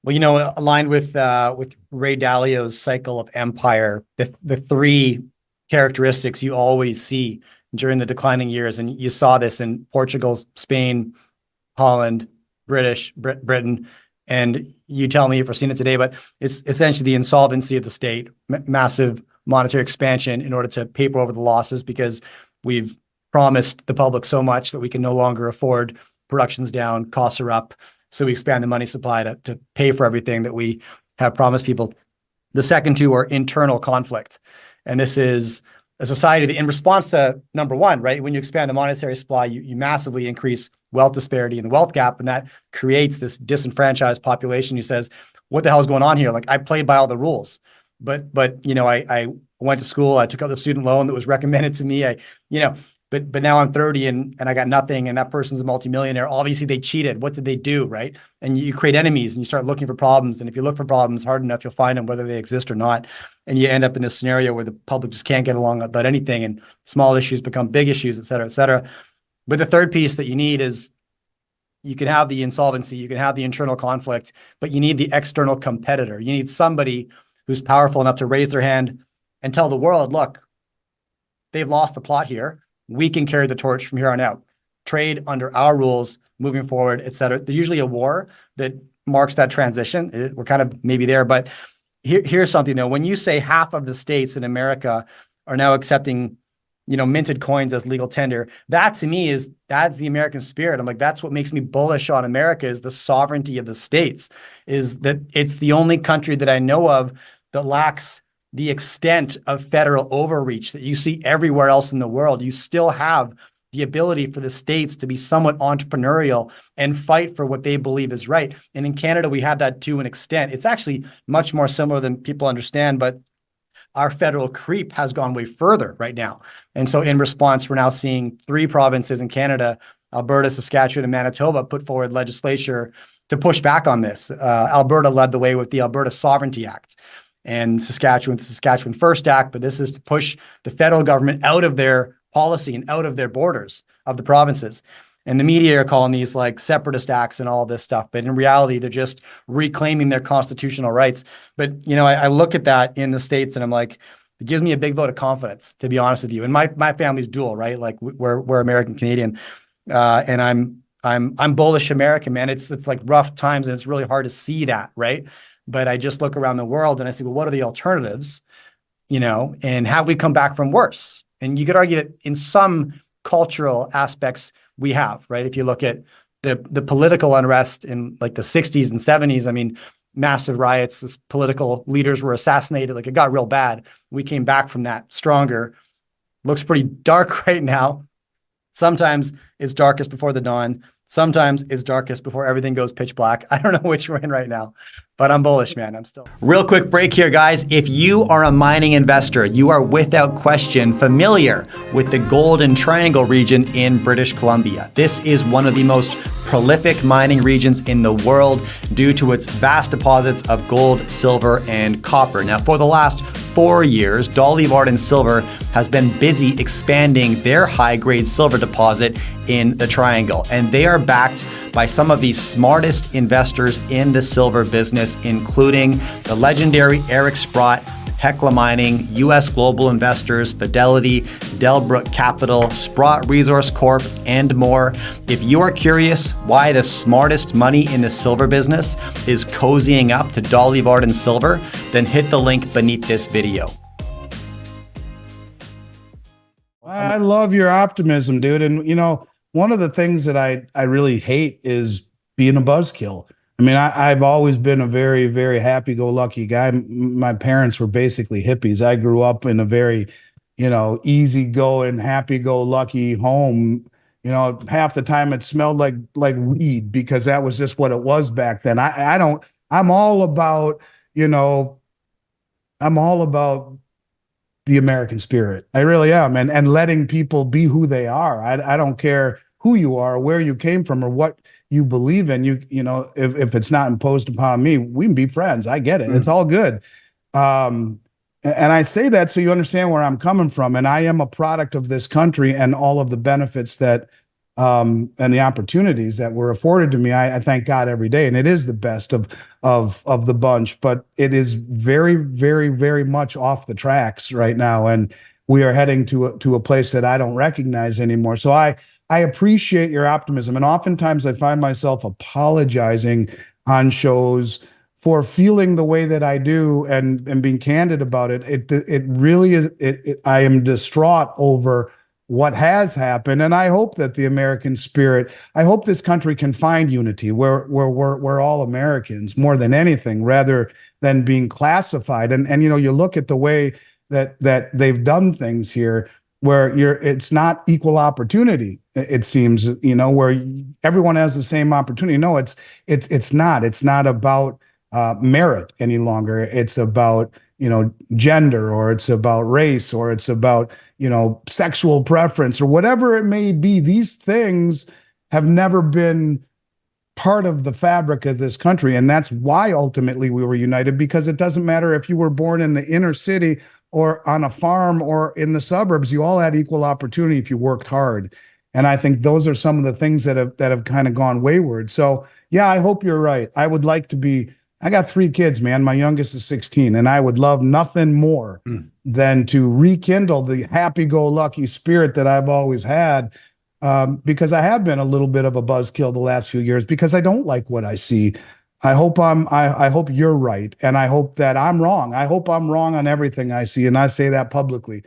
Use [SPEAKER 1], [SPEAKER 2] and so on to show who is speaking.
[SPEAKER 1] Well, aligned with Ray Dalio's cycle of empire, the three characteristics you always see during the declining years, and you saw this in Portugal, Spain, Holland, Britain, and you tell me if we're seeing it today, but it's essentially the insolvency of the state, massive monetary expansion in order to paper over the losses because we've promised the public so much that we can no longer afford. Production's down, costs are up, so we expand the money supply to pay for everything that we have promised people. The second two are internal conflict, and this is a society that, in response to number one, right, when you expand the monetary supply, you massively increase wealth disparity and the wealth gap, and that creates this disenfranchised population who says, what the hell is going on here? Like, I played by all the rules, but I went to school, I took out the student loan that was recommended to me, but now I'm 30 and I got nothing, and that person's a multimillionaire. Obviously they cheated. What did they do, right? And you create enemies and you start looking for problems, and if you look for problems hard enough, you'll find them whether they exist or not, and you end up in this scenario where the public just can't get along about anything, and small issues become big issues, et cetera, et cetera. But the third piece that you need is, you can have the insolvency, you can have the internal conflict, but you need the external competitor. You need somebody who's powerful enough to raise their hand and tell the world, look, they've lost the plot here. We can carry the torch from here on out. Trade under our rules moving forward, et cetera. There's usually a war that marks that transition. We're kind of maybe there, but here's something though. When you say half of the states in America are now accepting minted coins as legal tender, that to me that's the American spirit. I'm like, that's what makes me bullish on America, is the sovereignty of the states, is that it's the only country that I know of that lacks the extent of federal overreach that you see everywhere else in the world. You still have the ability for the states to be somewhat entrepreneurial and fight for what they believe is right. And in Canada, we have that to an extent. It's actually much more similar than people understand, but our federal creep has gone way further right now. And so in response, we're now seeing three provinces in Canada, Alberta, Saskatchewan, and Manitoba, put forward legislature to push back on this. Alberta led the way with the Alberta Sovereignty Act, and Saskatchewan, the Saskatchewan First Act, but this is to push the federal government out of their policy and out of their borders of the provinces. And the media are calling these like separatist acts and all this stuff, but in reality, they're just reclaiming their constitutional rights. But, I look at that in the States and I'm like, it gives me a big vote of confidence, to be honest with you. And my family's dual, right? Like we're American Canadian, and I'm bullish American, man. It's like rough times and it's really hard to see that, right? But I just look around the world and I say, well, what are the alternatives? And have we come back from worse? And you could argue that in some cultural aspects we have, right? If you look at the political unrest in like the 60s and 70s, I mean, massive riots, political leaders were assassinated, like it got real bad. We came back from that stronger. Looks pretty dark right now. Sometimes it's darkest before the dawn. Sometimes it's darkest before everything goes pitch black. I don't know which we're in right now, but I'm bullish, man. I'm still. Real quick break here, guys. If you are a mining investor, you are without question familiar with the Golden Triangle region in British Columbia. This is one of the most prolific mining regions in the world due to its vast deposits of gold, silver, and copper. Now, for the last 4 years, Dolly Varden Silver has been busy expanding their high-grade silver deposit in the Triangle, and they are backed by some of the smartest investors in the silver business, including the legendary Eric Sprott, Hecla Mining, US Global Investors, Fidelity, Delbrook Capital, Sprott Resource Corp, and more. If you are curious why the smartest money in the silver business is cozying up to Dolly Varden Silver, then hit the link beneath this video.
[SPEAKER 2] I love your optimism, dude. And, one of the things that I really hate is being a buzzkill. I mean, I've always been a very, very happy-go-lucky guy. My parents were basically hippies. I grew up in a very, easy-going, happy-go-lucky home. Half the time it smelled like weed because that was just what it was back then. I'm all about the American spirit. I really am. And letting people be who they are. I don't care who you are, where you came from, or what you believe in. If it's not imposed upon me, we can be friends. I get it. It's all good. And I say that so you understand where I'm coming from. And I am a product of this country and all of the benefits that and the opportunities that were afforded to me, I thank God every day, and it is the best of the bunch. But it is very, very, very much off the tracks right now, and we are heading to a place that I don't recognize anymore. So I appreciate your optimism, and oftentimes I find myself apologizing on shows for feeling the way that I do and being candid about it. It really is. I am distraught over what has happened, and I hope that the American spirit. I hope this country can find unity where we're all Americans more than anything, rather than being classified. And you look at the way that they've done things here, where it's not equal opportunity. It seems, where everyone has the same opportunity. No, it's not. It's not about merit any longer. It's about, gender, or it's about race, or it's about, sexual preference, or whatever it may be. These things have never been part of the fabric of this country. And that's why ultimately we were united, because it doesn't matter if you were born in the inner city or on a farm or in the suburbs, you all had equal opportunity if you worked hard. And I think those are some of the things that have kind of gone wayward. So yeah, I hope you're right. I got 3 kids, man. My youngest is 16, and I would love nothing more than to rekindle the happy-go-lucky spirit that I've always had, because I have been a little bit of a buzzkill the last few years because I don't like what I see. I hope you're right, and I hope that I'm wrong. I hope I'm wrong on everything I see, and I say that publicly.